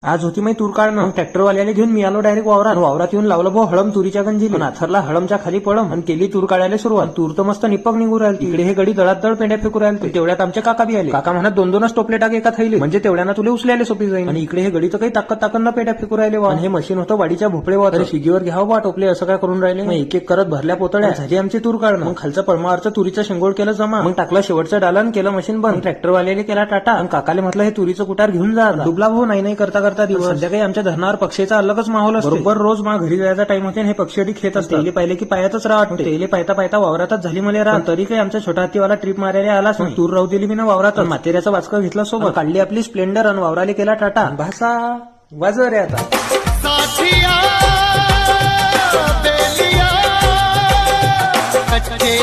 आज होती मी तूर काढणं. ट्रॅक्टरवाल्याला घेऊन मी आलो डायरेक्ट वावरात येऊन लावलं भाऊ हळम तुरीच्या गंजीला. नाथरला हळमच्या खाली पडम आणि केली तूर काढायला सुरुवात. तूर तर मस्त निपक निघू राहिली. इकडे हे गडी दळात दळ पेंड्या फेकू राहिले. तेवढ्यात आमचे काका बी आले. काका म्हणत 2-2 टोपले टाक एका थैली, म्हणजे तेवढ्यानं तुला उचलायला सोपी जाईल. आणि इकडे हे गडी तर काही ताकद न पेंड्या फेकू राहिले. आणि हे मशीन होतं वाडीच्या भोपळेवर. तर शिगीवर घ्यावं बा टोपले, असं काय करून राहिले. मग एक एक करत भरल्या पोतळ्या झाली आमची तूर काढणं. मग खालचं पळमावरचं तुरीचं शेंगोळ केलं जमा. मग टाकलं शेवटचं डालन, केलं मशीन बंद. ट्रॅक्टरवाल्याने केला टाटा. आणि काकाले म्हटलं हे तुरीचं कुटार घेऊन जा. डुबला भाऊ नाही करता दिवस. संध्याकाळी आमच्या धरणावर पक्षीचा अलगच माहोल असतो. बरोबर रोज मा घरी जायचा टाइम होते. हे पक्षी आधी खेत असते. तेले पाहिले की पायातच राहते. तेले पायता वावरातच झाली मला राह. तरी काही आमच्या छोटा हत्तीवाला ट्रिप मारायला आलाच नाही. तूर राहू दिली मी ना वावरात. मातेऱ्याचा वाचकं घेतला सोबत. काढली आपली स्प्लेंडर आणि वावराले केला टाटा. भाषा वाज रे आता. साथिया बेलिया कच्चे